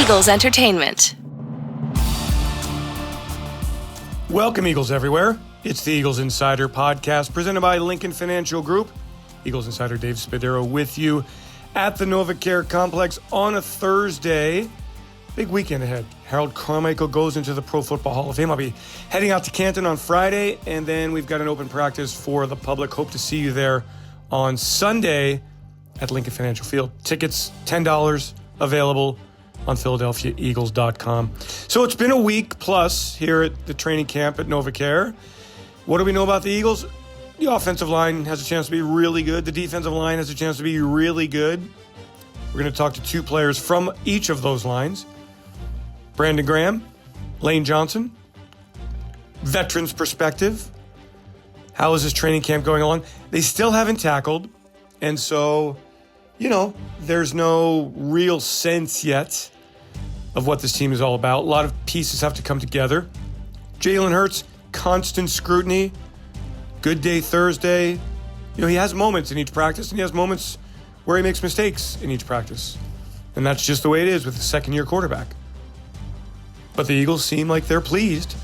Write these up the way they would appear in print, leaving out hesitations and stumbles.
Eagles Entertainment. Welcome, Eagles everywhere. It's the Eagles Insider Podcast presented by Lincoln Financial Group. Eagles Insider Dave Spadaro with you at the NovaCare Complex on a Thursday. Big weekend ahead. Harold Carmichael goes into the Pro Football Hall of Fame. I'll be heading out to Canton on Friday, and then we've got an open practice for the public. Hope to see you there on Sunday at Lincoln Financial Field. Tickets, $10, available on PhiladelphiaEagles.com. So it's been a week plus here at the training camp at NovaCare. What do we know about the Eagles? The offensive line has a chance to be really good. The defensive line has a chance to be really good. We're going to talk to two players from each of those lines. Brandon Graham, Lane Johnson, veterans perspective. How is this training camp going along? They still haven't tackled, and so, there's no real sense yet of what this team is all about. A lot of pieces have to come together. Jalen Hurts, constant scrutiny. Good day Thursday. He has moments in each practice, and he has moments where he makes mistakes in each practice. And that's just the way it is with a second-year quarterback. But the Eagles seem like they're pleased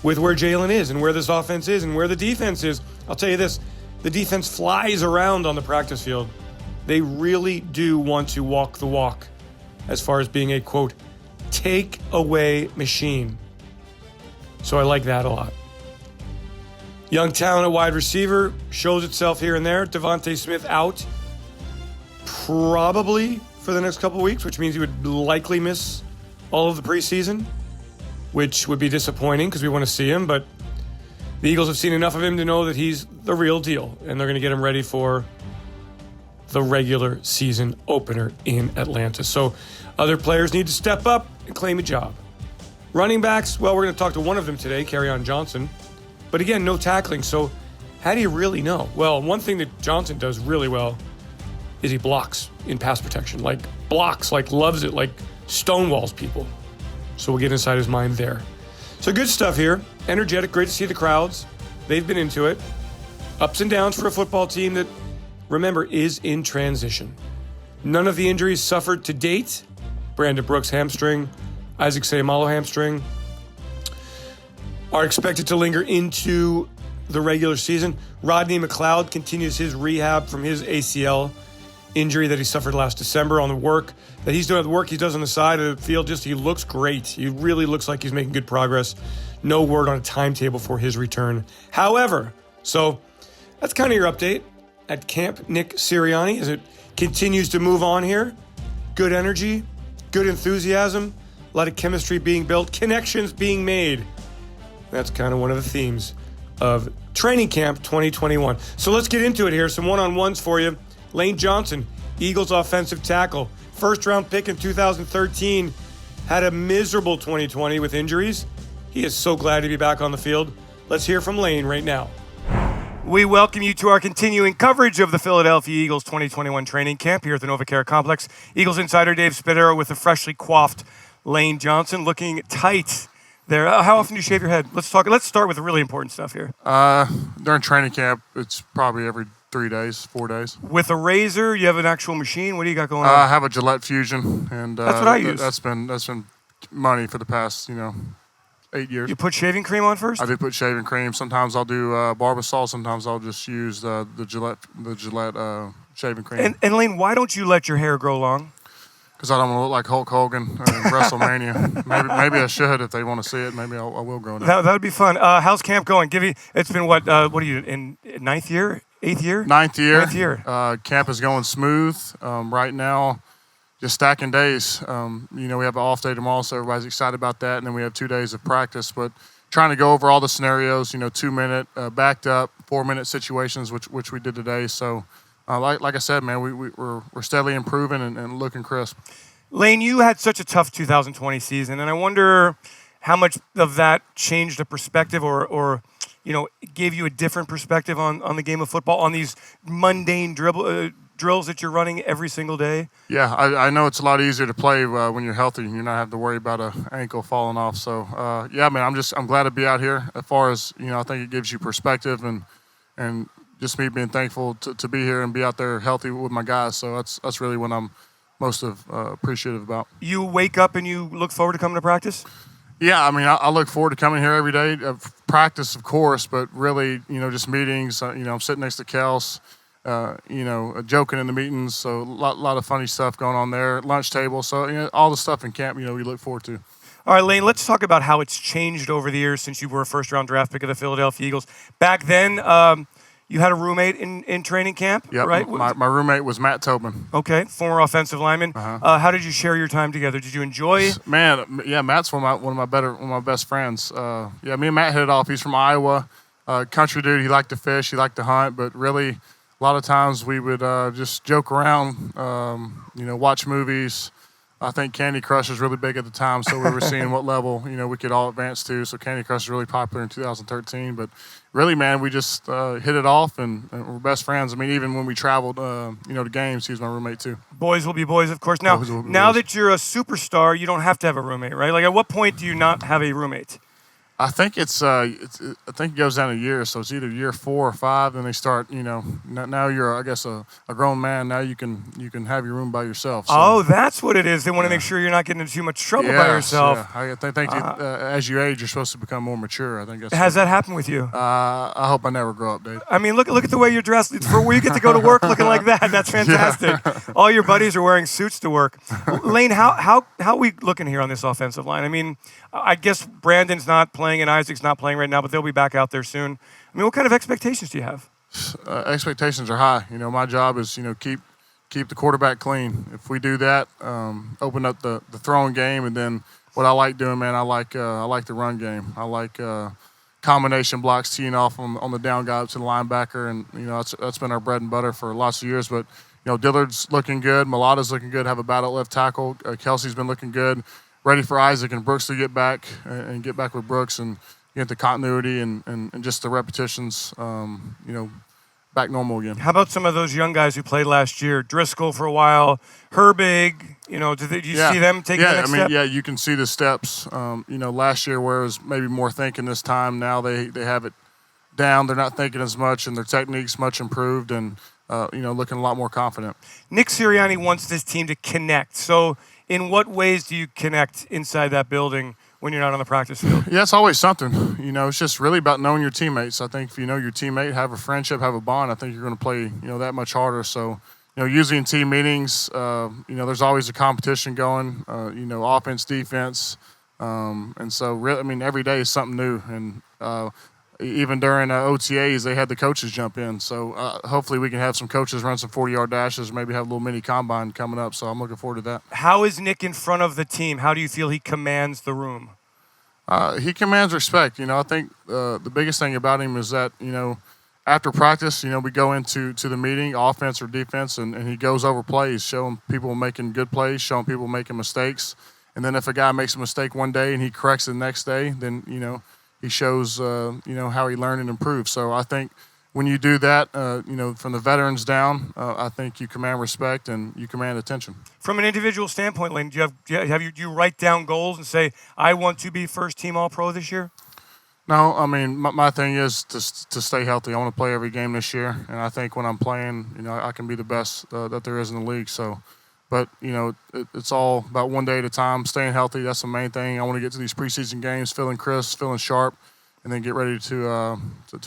with where Jalen is and where this offense is and where the defense is. I'll tell you this, the defense flies around on the practice field. They really do want to walk the walk as far as being a, quote, take-away machine. So I like that a lot. Young talent at wide receiver shows itself here and there. Devontae Smith out probably for the next couple of weeks, which means he would likely miss all of the preseason, which would be disappointing because we want to see him. But the Eagles have seen enough of him to know that he's the real deal, and they're going to get him ready for the regular season opener in Atlanta. So other players need to step up and claim a job. Running backs, well, we're going to talk to one of them today, Kerryon Johnson. But again, no tackling, so how do you really know? Well, one thing that Johnson does really well is he blocks in pass protection. Loves it, like stonewalls people. So we'll get inside his mind there. So good stuff here. Energetic, great to see the crowds. They've been into it. Ups and downs for a football team that, remember, is in transition. None of the injuries suffered to date. Brandon Brooks hamstring, Isaac Seumalo hamstring, are expected to linger into the regular season. Rodney McLeod continues his rehab from his ACL injury that he suffered last December on the work that he's doing. The work he does on the side of the field, he looks great. He really looks like he's making good progress. No word on a timetable for his return. However, so that's kind of your update at Camp Nick Sirianni as it continues to move on here. Good energy, good enthusiasm, a lot of chemistry being built, connections being made. That's kind of one of the themes of Training Camp 2021. So let's get into it here. Some one-on-ones for you. Lane Johnson, Eagles offensive tackle. First-round pick in 2013. Had a miserable 2020 with injuries. He is so glad to be back on the field. Let's hear from Lane right now. We welcome you to our continuing coverage of the Philadelphia Eagles 2021 training camp here at the NovaCare Complex. Eagles insider Dave Spadaro with the freshly coiffed Lane Johnson, looking tight there. How often do you shave your head? Let's start with the really important stuff here. During training camp, it's probably every 3 days, 4 days. With a razor, you have an actual machine. What do you got going on? I have a Gillette Fusion, and that's what I use. That's been money for the past 8 years. You put shaving cream on first? I do put shaving cream. Sometimes I'll do Barbasol. Sometimes I'll just use the Gillette shaving cream. And Lane, why don't you let your hair grow long? Because I don't want to look like Hulk Hogan in WrestleMania. Maybe I should if they want to see it. Maybe I will grow it. That would be fun. How's camp going? It's been what are you in ninth year? 8th year? Ninth year. Camp is going smooth. Right now, just stacking days. We have an off day tomorrow, so everybody's excited about that. And then we have 2 days of practice. But trying to go over all the scenarios, 2-minute, backed up, 4-minute situations, which we did today. So, like I said, man, we're steadily improving and looking crisp. Lane, you had such a tough 2020 season, and I wonder how much of that changed the perspective or gave you a different perspective on the game of football, on these mundane drills that you're running every single day? Yeah, I know it's a lot easier to play when you're healthy and you're not having to worry about an ankle falling off. So, man, I'm glad to be out here. As far as, I think it gives you perspective and just me being thankful to be here and be out there healthy with my guys. So that's really when I'm most appreciative about. You wake up and you look forward to coming to practice? Yeah, I mean, I look forward to coming here every day. Practice, of course, but really, just meetings. I'm sitting next to Kels, joking in the meetings. So a lot of funny stuff going on there. Lunch table. So, all the stuff in camp, we look forward to. All right, Lane, let's talk about how it's changed over the years since you were a first-round draft pick of the Philadelphia Eagles. Back then, you had a roommate in training camp, Yep, right? My roommate was Matt Tobin. Okay, former offensive lineman. How did you share your time together? Did you enjoy? Man, yeah, Matt's one of my best friends. Me and Matt hit it off. He's from Iowa, country dude. He liked to fish, he liked to hunt, but really, a lot of times we would just joke around, watch movies. I think Candy Crush was really big at the time, so we were seeing what level we could all advance to. So Candy Crush was really popular in 2013. But really, man, we just hit it off, and we're best friends. I mean, even when we traveled, to games, he was my roommate too. Boys will be boys, of course. Now that you're a superstar, you don't have to have a roommate, right? Like, at what point do you not have a roommate? I think I think it goes down a year, so it's either year 4 or 5. Then they start, now you're, I guess, a grown man. Now you can have your room by yourself. So. Oh, that's what it is. They want to make sure you're not getting into too much trouble by yourself. Yeah. I think as you age, you're supposed to become more mature. I think that's. Has that happened with you? I hope I never grow up, Dave. I mean, look at the way you're dressed. It's for where you get to go to work looking like that. That's fantastic. All your buddies are wearing suits to work. Lane, how are we looking here on this offensive line? I mean, I guess Brandon's not playing and Isaac's not playing right now, but they'll be back out there soon. I mean, what kind of expectations do you have? Expectations are high. My job is, keep the quarterback clean. If we do that, open up the throwing game, and then what I like doing, man, I like the run game. I like combination blocks, teeing off on the down guy to the linebacker, and that's been our bread and butter for lots of years. But Dillard's looking good, Mulata's looking good. Have a battle at left tackle. Kelsey's been looking good. Ready for Isaac and Brooks to get back and get back with Brooks and get the continuity and just the repetitions, back normal again. How about some of those young guys who played last year? Driscoll for a while, Herbig. Do you see them taking the next step? Yeah, you can see the steps. Last year where it was maybe more thinking this time, now they have it down. They're not thinking as much, and their technique's much improved and, looking a lot more confident. Nick Sirianni wants this team to connect. So in what ways do you connect inside that building when you're not on the practice field? Yeah, it's always something. It's just really about knowing your teammates. I think if you know your teammate, have a friendship, have a bond, I think you're going to play, that much harder. So, usually in team meetings, there's always a competition going, offense, defense. And so, really, every day is something new. And even during OTAs, they had the coaches jump in. So hopefully we can have some coaches run some 40-yard dashes, maybe have a little mini combine coming up. So I'm looking forward to that. How is Nick in front of the team? How do you feel he commands the room? He commands respect. I think the biggest thing about him is that, after practice, we go into the meeting, offense or defense, and he goes over plays, showing people making good plays, showing people making mistakes. And then if a guy makes a mistake one day and he corrects it the next day, then, he shows, how he learned and improved. So I think when you do that, from the veterans down, I think you command respect and you command attention. From an individual standpoint, Lane, do you write down goals and say, I want to be first-team All-Pro this year? No, my thing is to stay healthy. I want to play every game this year, and I think when I'm playing, I can be the best that there is in the league. So. But, it's all about one day at a time, staying healthy. That's the main thing. I want to get to these preseason games feeling crisp, feeling sharp, and then get ready to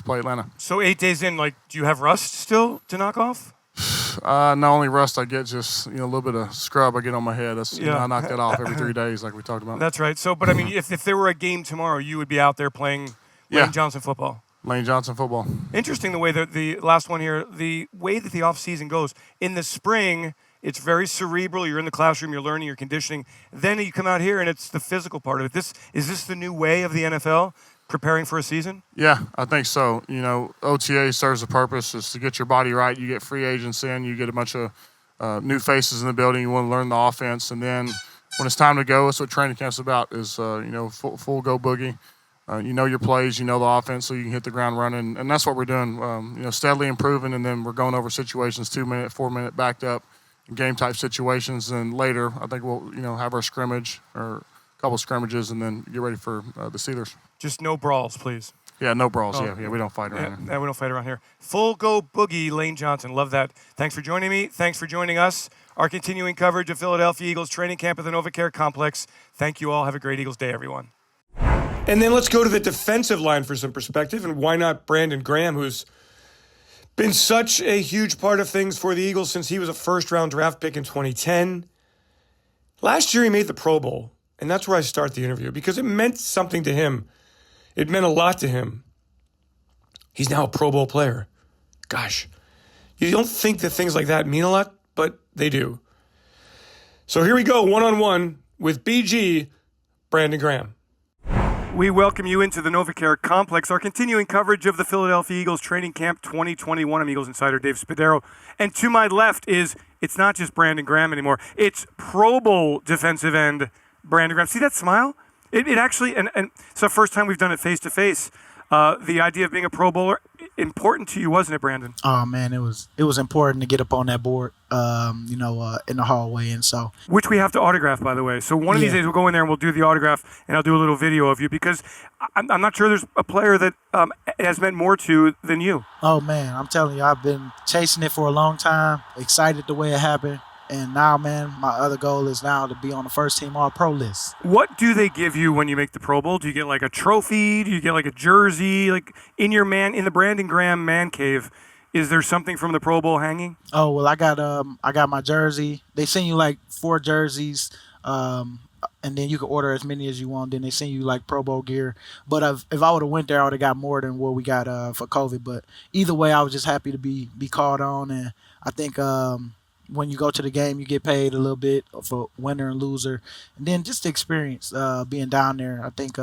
play Atlanta. So 8 days in, do you have rust still to knock off? Not only rust, I get just, a little bit of scrub I get on my head. That's, I knock that off every 3 days like we talked about. That's right. So, but, if there were a game tomorrow, you would be out there playing Lane Johnson football. Lane Johnson football. Interesting the way that the last one here, the way that the offseason goes. In the spring, it's very cerebral. You're in the classroom, you're learning, you're conditioning. Then you come out here, and it's the physical part of it. Is this the new way of the NFL, preparing for a season? Yeah, I think so. OTA serves a purpose. Is to get your body right. You get free agents in. You get a bunch of new faces in the building. You want to learn the offense. And then when it's time to go, that's what training camp's about is, full go boogie. Your plays, the offense, so you can hit the ground running. And that's what we're doing, steadily improving. And then we're going over situations, 2-minute, 4-minute backed up. Game type situations, and later I think we'll have our scrimmage or a couple scrimmages, and then get ready for the Steelers. Just no brawls, please. Yeah, no brawls. Yeah, we don't fight around here. We don't fight around here. Full go boogie, Lane Johnson. Love that. Thanks for joining me. Thanks for joining us our continuing coverage of Philadelphia Eagles training camp at the NovaCare Complex. Thank you all. Have a great Eagles day, everyone. And then let's go to the defensive line for some perspective, and why not Brandon Graham, who's been such a huge part of things for the Eagles since he was a first-round draft pick in 2010. Last year he made the Pro Bowl, and that's where I start the interview because it meant something to him. It meant a lot to him. He's now a Pro Bowl player. Gosh, you don't think that things like that mean a lot, but they do. So here we go, one-on-one with BG, Brandon Graham. We welcome you into the NovaCare Complex, our continuing coverage of the Philadelphia Eagles training camp 2021. I'm Eagles insider Dave Spadaro. And to my left it's not just Brandon Graham anymore. It's Pro Bowl defensive end Brandon Graham. See that smile? It actually, and it's the first time we've done it face-to-face. The idea of being a Pro Bowler, important to you, wasn't it, Brandon? Oh man, it was important to get up on that board, in the hallway, and so. Which we have to autograph, by the way. So one of these days we'll go in there and we'll do the autograph, and I'll do a little video of you because I'm not sure there's a player that has meant more to than you. Oh man, I'm telling you, I've been chasing it for a long time. Excited the way it happened. And now, man, my other goal is now to be on the first team All-Pro list. What do they give you when you make the Pro Bowl? Do you get like a trophy? Do you get like a jersey? Like in the Brandon Graham man cave, is there something from the Pro Bowl hanging? Oh well, I got my jersey. They send you like 4 jerseys, and then you can order as many as you want. Then they send you like Pro Bowl gear. But if I would have went there, I would have got more than what we got for COVID. But either way, I was just happy to be called on, and I think. When you go to the game, you get paid a little bit for winner and loser. And then just the experience being down there, I think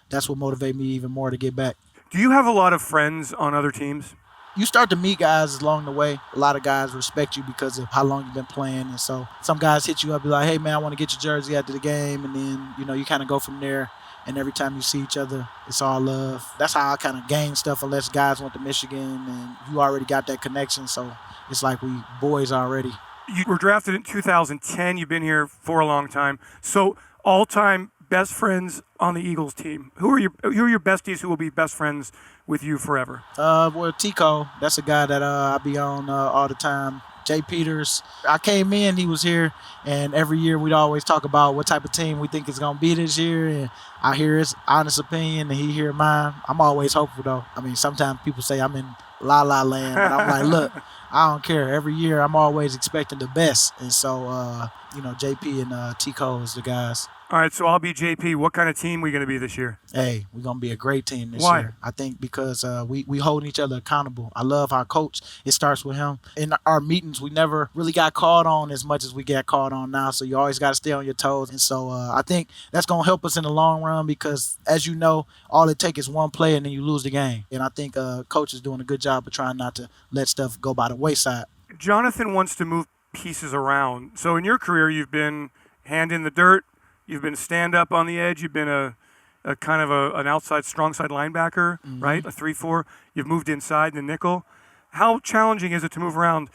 that's what motivated me even more to get back. Do you have a lot of friends on other teams? You start to meet guys along the way. A lot of guys respect you because of how long you've been playing. And so some guys hit you up, be like, hey, man, I want to get your jersey after the game. And then, you kind of go from there. And every time you see each other, it's all love. That's how I kind of gain stuff unless guys went to Michigan and you already got that connection. So it's like we boys already. You were drafted in 2010. You've been here for a long time. So all-time best friends on the Eagles team. Who are your besties who will be best friends with you forever? Well, Tico, that's a guy that I be on all the time. Jay Peters. I came in, he was here, and every year we'd always talk about what type of team we think it's going to be this year, and I hear his honest opinion, and he hear mine. I'm always hopeful, though. I mean, sometimes people say I'm in la-la land, but I'm like, look, I don't care. Every year I'm always expecting the best, and so, JP and Tico is the guys. All right, so I'll be JP. What kind of team are we going to be this year? Hey, we're going to be a great team this Why? year. I think because we holding each other accountable. I love our coach. It starts with him. In our meetings, we never really got called on as much as we get called on now, so you always got to stay on your toes. And so I think that's going to help us in the long run because, as you know, all it takes is one play and then you lose the game. And I think coach is doing a good job of trying not to let stuff go by the wayside. Jonathan wants to move pieces around. So in your career, you've been hand in the dirt. You've been stand-up on the edge. You've been a kind of an outside, strong side linebacker, right? A 3-4. You've moved inside in the nickel. How challenging is it to move around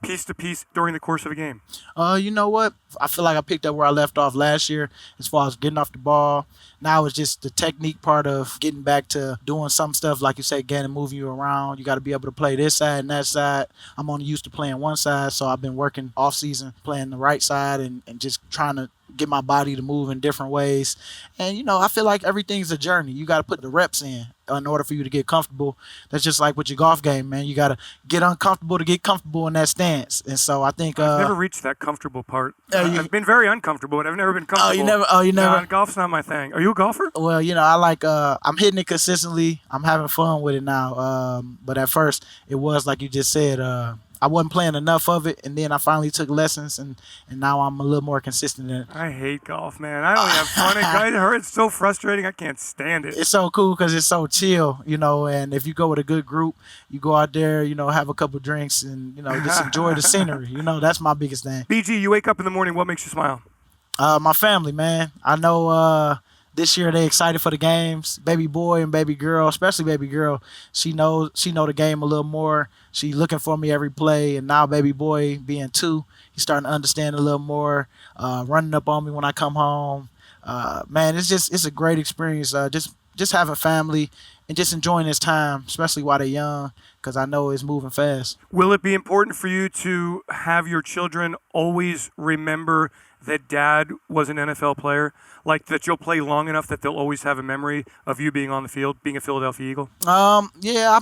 piece to piece during the course of a game? You know what? I feel like I picked up where I left off last year as far as getting off the ball. Now it's just the technique part of getting back to doing some stuff, like you say, again, and moving you around. You got to be able to play this side and that side. I'm only used to playing one side, so I've been working off season, playing the right side and just trying to get my body to move in different ways. And, I feel like everything's a journey. You got to put the reps in order for you to get comfortable. That's just like with your golf game, man. You got to get uncomfortable to get comfortable in that stance. And so I think I've never reached that comfortable part. I've been very uncomfortable, but I've never been comfortable. You never. No, golf's not my thing. Are you a golfer? Well, I like, I'm hitting it consistently. I'm having fun with it now. But at first, it was like you just said, I wasn't playing enough of it, and then I finally took lessons, and now I'm a little more consistent in it. I hate golf, man. I don't have fun. It's so frustrating. I can't stand it. It's so cool because it's so chill, and if you go with a good group, you go out there, have a couple drinks and, just enjoy the scenery. That's my biggest thing. BG, you wake up in the morning, what makes you smile? My family, man. I know this year they excited for the games. Baby boy and baby girl, especially baby girl, she know the game a little more. She looking for me every play, and now baby boy being 2, he's starting to understand a little more. Running up on me when I come home. Man, it's a great experience. Just having family and just enjoying this time, especially while they're young, because I know it's moving fast. Will it be important for you to have your children always remember that dad was an NFL player? Like that you'll play long enough that they'll always have a memory of you being on the field, being a Philadelphia Eagle? Yeah,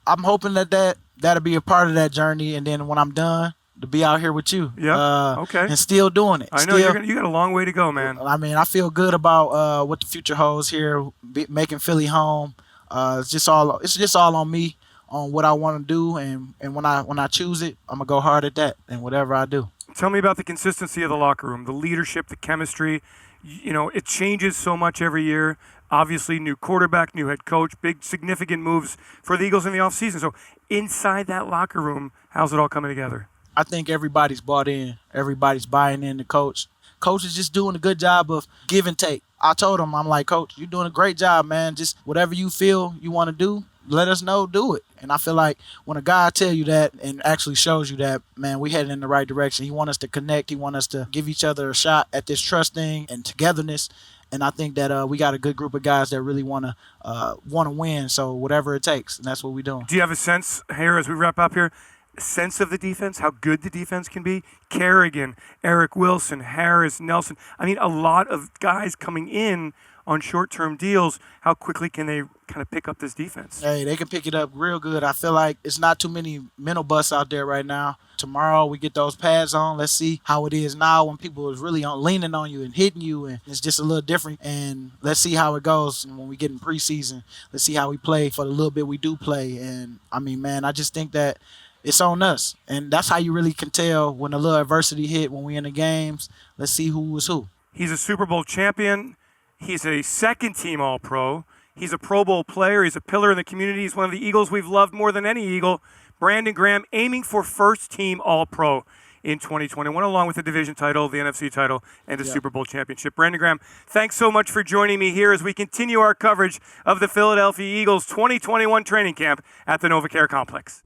I'm hoping that'll be a part of that journey, and then when I'm done, to be out here with you. Yeah. Okay. And still doing it. I know you got a long way to go, man. I mean, I feel good about what the future holds here, making Philly home. It's just all on me, on what I want to do, and when I choose it, I'm gonna go hard at that, and whatever I do. Tell me about the consistency of the locker room, the leadership, the chemistry. You know, it changes so much every year. Obviously, new quarterback, new head coach, big significant moves for the Eagles in the offseason. So inside that locker room, how's it all coming together? I think everybody's bought in. Everybody's buying in the coach. Coach is just doing a good job of give and take. I told him, I'm like, Coach, you're doing a great job, man. Just whatever you feel you want to do, let us know, do it. And I feel like when a guy tell you that and actually shows you that, man, we headed in the right direction. He want us to connect. He want us to give each other a shot at this trust thing and togetherness. And I think that we got a good group of guys that really want to win. So whatever it takes, and that's what we're doing. Do you have a sense here as we wrap up here? Sense of the defense, how good the defense can be? Kerrigan, Eric Wilson, Harris, Nelson. I mean, a lot of guys coming in on short-term deals. How quickly can they kind of pick up this defense? Hey, they can pick it up real good. I feel like it's not too many mental busts out there right now. Tomorrow we get those pads on. Let's see how it is now when people is really leaning on you and hitting you, and it's just a little different. And let's see how it goes when we get in preseason. Let's see how we play for the little bit we do play. And I mean, man, I just think that it's on us. And that's how you really can tell when a little adversity hit when we in the games. Let's see who was who. He's a Super Bowl champion. He's a second-team All-Pro. He's a Pro Bowl player. He's a pillar in the community. He's one of the Eagles we've loved more than any Eagle. Brandon Graham aiming for first-team All-Pro in 2021, along with the division title, the NFC title, and the Super Bowl championship. Brandon Graham, thanks so much for joining me here as we continue our coverage of the Philadelphia Eagles 2021 training camp at the NovaCare Complex.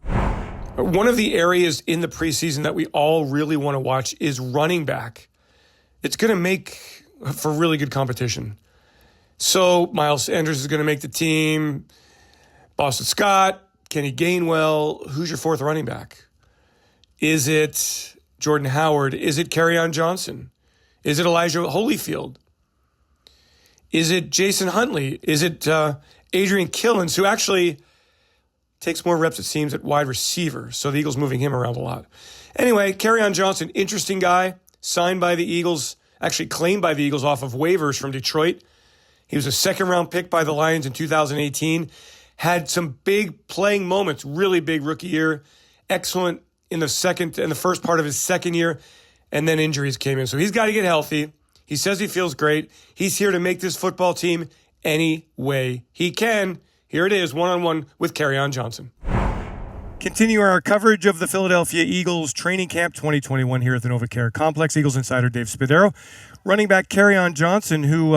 One of the areas in the preseason that we all really want to watch is running back. It's going to make for really good competition. So Miles Sanders is going to make the team. Boston Scott, Kenny Gainwell. Who's your fourth running back? Is it Jordan Howard? Is it Kerryon Johnson? Is it Elijah Holyfield? Is it Jason Huntley? Is it Adrian Killens, who actually takes more reps, it seems, at wide receiver. So the Eagles moving him around a lot. Anyway, Kerryon Johnson, interesting guy, signed by the Eagles, actually claimed by the Eagles off of waivers from Detroit. He was a second-round pick by the Lions in 2018. Had some big playing moments, really big rookie year. Excellent in the first part of his second year, and then injuries came in. So he's got to get healthy. He says he feels great. He's here to make this football team any way he can. Here it is, one-on-one with Kerryon Johnson. Continue our coverage of the Philadelphia Eagles training camp 2021 here at the NovaCare Complex. Eagles insider Dave Spadaro, running back Kerryon Johnson, who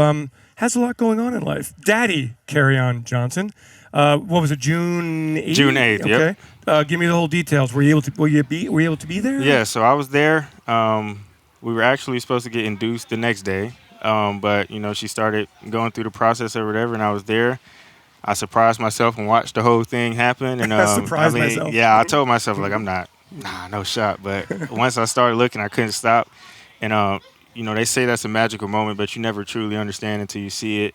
has a lot going on in life. Daddy Kerryon Johnson. What was it, June 8th? June 8th, okay. Yep. Give me the whole details. Were you able to be there? Yeah, so I was there. We were actually supposed to get induced the next day, but she started going through the process or whatever, and I was there. I surprised myself and watched the whole thing happen. And myself. Yeah, I told myself, like, no shot. But once I started looking, I couldn't stop. And, they say that's a magical moment, but you never truly understand until you see it.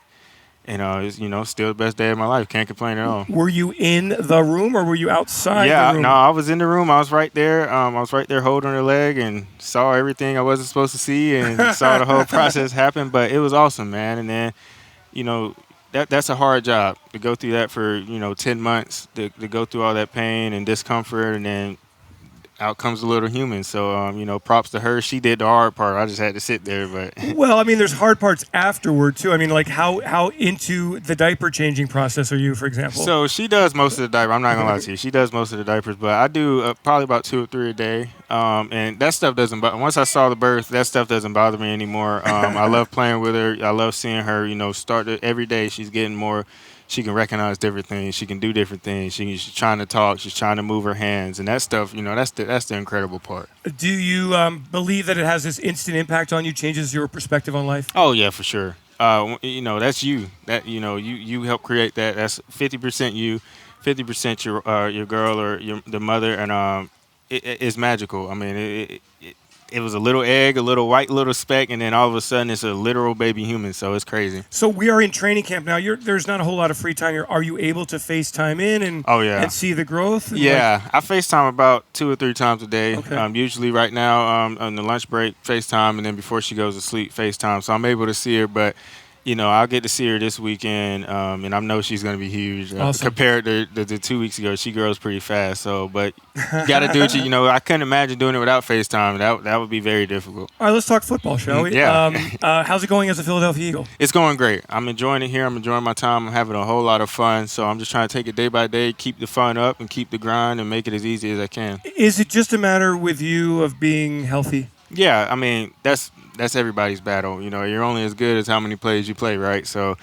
And, it's, still the best day of my life. Can't complain at all. Were you in the room or were you outside the room? No, I was in the room. I was right there. I was right there holding her leg and saw everything I wasn't supposed to see and saw the whole process happen. But it was awesome, man. And then, that's a hard job to go through that for 10 months to go through all that pain and discomfort, and then out comes the little human. So props to her. She did the hard part. I just had to sit there. But well, I mean, there's hard parts afterward too. I mean, like how into the diaper changing process are you, for example? So she does most of the diaper. I'm not gonna lie to you. She does most of the diapers, but I do probably about 2 or 3 a day. And that stuff doesn't. Once I saw the birth, that stuff doesn't bother me anymore. I love playing with her. I love seeing her. Start every day. She's getting more. She can recognize different things. She can do different things. She's trying to talk. She's trying to move her hands, and that stuff. That's the incredible part. Do you believe that it has this instant impact on you? Changes your perspective on life? Oh yeah, for sure. That's you. That you help create that. That's 50% you, 50% your girl or the mother, and it's magical. I mean, it was a little egg, a little white little speck, and then all of a sudden it's a literal baby human. So it's crazy. So we are in training camp now. There's not a whole lot of free time here. Are you able to FaceTime in and Oh, yeah. and see the growth? And Yeah, I FaceTime about 2 or 3 times a day. Okay. Usually right now on the lunch break, FaceTime, and then before she goes to sleep, FaceTime. So I'm able to see her, but I'll get to see her this weekend, and I know she's going to be huge. Awesome. Compared to the 2 weeks ago, she grows pretty fast. So, but you got to do it. I couldn't imagine doing it without FaceTime. That would be very difficult. All right, let's talk football, shall we? Yeah. How's it going as a Philadelphia Eagle? It's going great. I'm enjoying it here. I'm enjoying my time. I'm having a whole lot of fun. So I'm just trying to take it day by day, keep the fun up, and keep the grind, and make it as easy as I can. Is it just a matter with you of being healthy? Yeah, I mean, that's everybody's battle. You're only as good as how many plays you play, right? So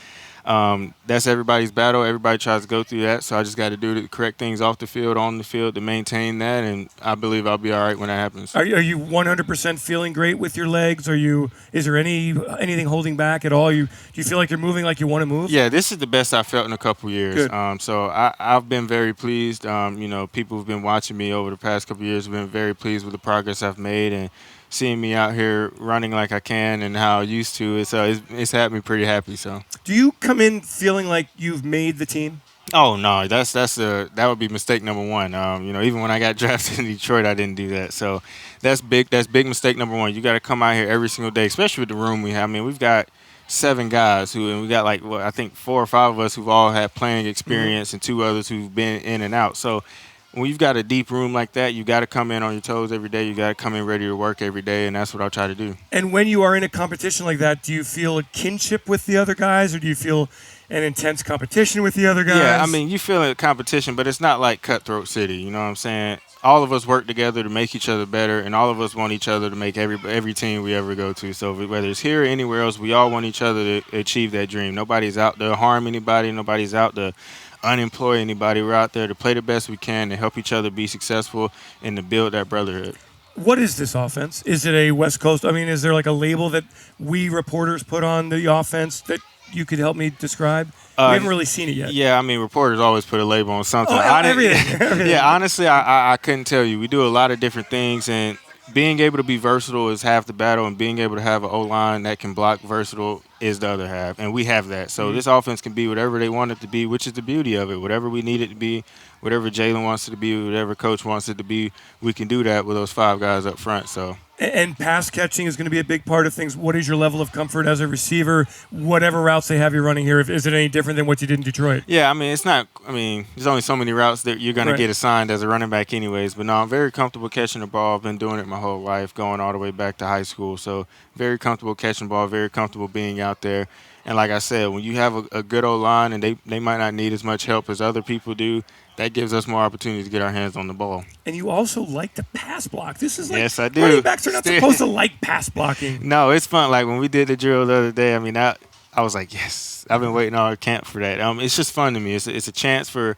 that's everybody's battle. Everybody tries to go through that. So I just got to do the correct things off the field, on the field to maintain that, and I believe I'll be all right when that happens. Are you 100% feeling great with your legs? Is there anything holding back at all? Do you feel like you're moving like you want to move? Yeah, this is the best I've felt in a couple years. Good. So I've been very pleased. People who've been watching me over the past couple years have been very pleased with the progress I've made, and seeing me out here running like I can and how I used to, it's had me pretty happy. So, do you come in feeling like you've made the team? Oh no, that would be mistake number one. Even when I got drafted in Detroit, I didn't do that. So that's big. That's big mistake number one. You got to come out here every single day, especially with the room we have. I mean, we've got 7 guys and we got I think 4 or 5 of us who've all had playing experience, and 2 others who've been in and out. So when you've got a deep room like that, you got to come in on your toes every day. You got to come in ready to work every day, and that's what I'll try to do. And when you are in a competition like that, do you feel a kinship with the other guys, or do you feel an intense competition with the other guys? Yeah, I mean, you feel a competition, but it's not like cutthroat city. You know what I'm saying? All of us work together to make each other better, and all of us want each other to make every team we ever go to. So whether it's here or anywhere else, we all want each other to achieve that dream. Nobody's out to harm anybody. Nobody's out to unemploy anybody. We're out there to play the best we can, to help each other be successful, and to build that brotherhood. What is this offense? Is it a West Coast? I mean, is there like a label that we reporters put on the offense that you could help me describe? We haven't really seen it yet. Yeah, I mean, reporters always put a label on something. Everything. Yeah, honestly, I couldn't tell you. We do a lot of different things, and being able to be versatile is half the battle, and being able to have an O-line that can block versatile is the other half, and we have that. So this offense can be whatever they want it to be, which is the beauty of it. Whatever we need it to be, whatever Jalen wants it to be, whatever coach wants it to be, we can do that with those 5 guys up front. So. And pass catching is going to be a big part of things. What is your level of comfort as a receiver? Whatever routes they have you running here, is it any different than what you did in Detroit? Yeah, I mean, it's not. I mean, there's only so many routes that you're going to get assigned as a running back anyways. But no, I'm very comfortable catching the ball. I've been doing it my whole life, going all the way back to high school. So very comfortable catching the ball, very comfortable being out there. And like I said, when you have a good old line and they might not need as much help as other people do, that gives us more opportunities to get our hands on the ball. And you also like to pass block. This is like, yes, I do. Running backs are not supposed to like pass blocking. No, it's fun. Like when we did the drill the other day, I mean, I was like, yes, I've been waiting all camp for that. It's just fun to me. It's a chance for,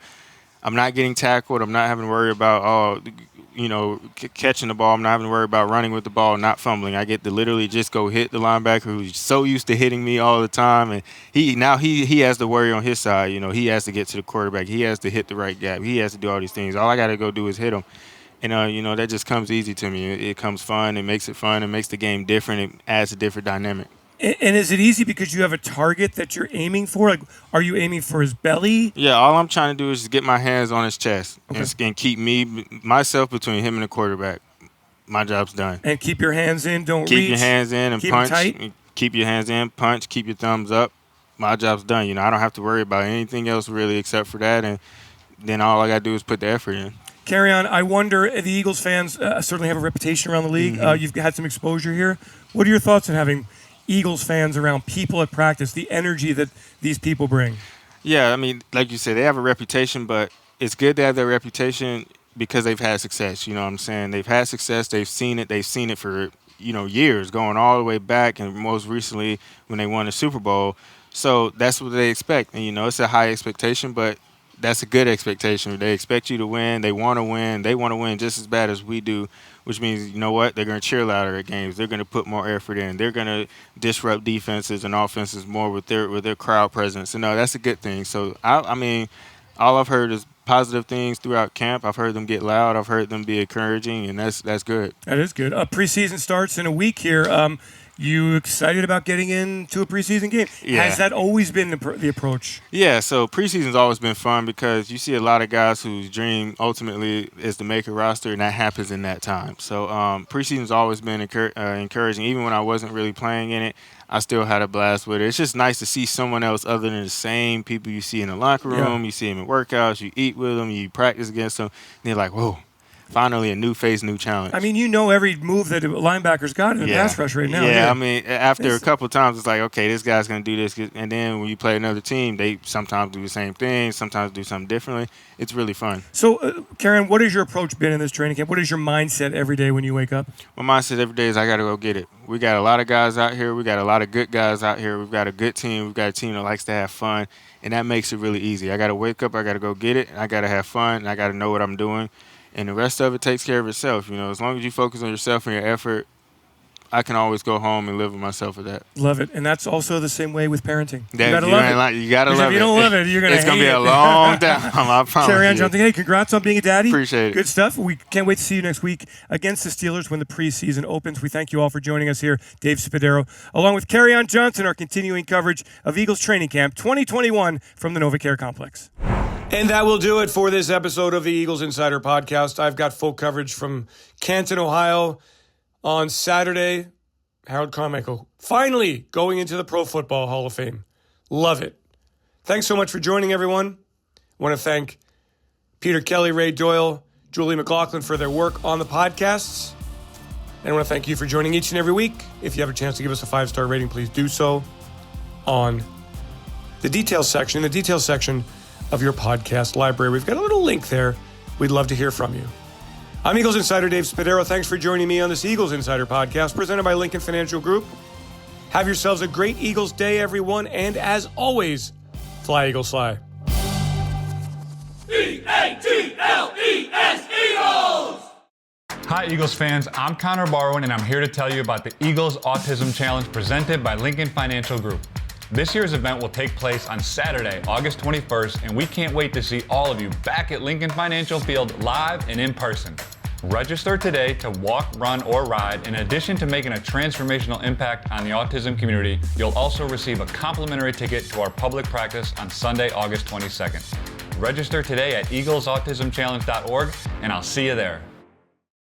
I'm not getting tackled. I'm not having to worry about, catching the ball. I'm not having to worry about running with the ball, not fumbling. I get to literally just go hit the linebacker who's so used to hitting me all the time, and he has to worry on his side. He has to get to the quarterback. He has to hit the right gap. He has to do all these things. All I got to go do is hit him. And, that just comes easy to me. It comes fun. It makes it fun. It makes the game different. It adds a different dynamic. And is it easy because you have a target that you're aiming for? Like, are you aiming for his belly? Yeah, all I'm trying to do is just get my hands on his chest and keep myself between him and the quarterback. My job's done. And keep your hands in, don't reach. Keep your hands in and keep punch. Tight. Keep your hands in, punch, keep your thumbs up. My job's done. I don't have to worry about anything else really except for that. And then all I got to do is put the effort in. Kerryon, I wonder, the Eagles fans certainly have a reputation around the league. You've had some exposure here. What are your thoughts on having Eagles fans around people at practice, the energy that these people bring? Yeah, I mean, like you said, they have a reputation, but it's good to have their reputation because they've had success. You know what I'm saying? They've had success. They've seen it. They've seen it for, years, going all the way back, and most recently when they won the Super Bowl. So that's what they expect. And, it's a high expectation, but that's a good expectation. They expect you to win. They want to win. They want to win just as bad as we do, which means, you know what? They're going to cheer louder at games. They're going to put more effort in. They're going to disrupt defenses and offenses more with their crowd presence. And no, that's a good thing. So, I mean, all I've heard is positive things throughout camp. I've heard them get loud. I've heard them be encouraging, and that's good. That is good. Preseason starts in a week here. You excited about getting into a preseason game? Yeah. Has that always been the approach? Yeah, so preseason's always been fun because you see a lot of guys whose dream ultimately is to make a roster, and that happens in that time. So preseason's always been encouraging. Even when I wasn't really playing in it, I still had a blast with it. It's just nice to see someone else other than the same people you see in the locker room. Yeah. You see them in workouts, you eat with them, you practice against them, and they're like, whoa. Finally, a new face, new challenge. I mean, you know every move that a linebacker's got in the pass rush right now. Yeah, I mean, after a couple of times, it's like, okay, this guy's going to do this. And then when you play another team, they sometimes do the same thing, sometimes do something differently. It's really fun. So, Kerryon, what has your approach been in this training camp? What is your mindset every day when you wake up? My mindset every day is I got to go get it. We got a lot of guys out here. We got a lot of good guys out here. We've got a good team. We've got a team that likes to have fun, and that makes it really easy. I got to wake up. I got to go get it. And I got to have fun, and I got to know what I'm doing. And the rest of it takes care of itself. You know, as long as you focus on yourself and your effort, I can always go home and live with myself with that. Love it. And that's also the same way with parenting. You gotta love it. You gotta love it. If you don't love it, you're gonna hate it. It's gonna be a long time, I promise Kerryon you. Johnson, hey, congrats on being a daddy. Appreciate it. Good stuff. We can't wait to see you next week against the Steelers when the preseason opens. We thank you all for joining us here. Dave Spadaro, along with Kerryon Johnson, our continuing coverage of Eagles Training Camp 2021 from the NovaCare Complex. And that will do it for this episode of the Eagles Insider Podcast. I've got full coverage from Canton, Ohio on Saturday. Harold Carmichael finally going into the Pro Football Hall of Fame. Love it. Thanks so much for joining, everyone. I want to thank Peter Kelly, Ray Doyle, Julie McLaughlin for their work on the podcasts. And I want to thank you for joining each and every week. If you have a chance to give us a 5-star rating, please do so on the details section of your podcast library. We've got a little link there. We'd love to hear from you. I'm Eagles Insider Dave Spadaro. Thanks for joining me on this Eagles Insider Podcast presented by Lincoln Financial Group. Have yourselves a great Eagles day, everyone. And as always, fly, Eagles, fly. E-A-G-L-E-S, Eagles! Hi, Eagles fans. I'm Connor Barwin, and I'm here to tell you about the Eagles Autism Challenge presented by Lincoln Financial Group. This year's event will take place on Saturday, August 21st, and we can't wait to see all of you back at Lincoln Financial Field live and in person. Register today to walk, run, or ride. In addition to making a transformational impact on the autism community, you'll also receive a complimentary ticket to our public practice on Sunday, August 22nd. Register today at eaglesautismchallenge.org, and I'll see you there.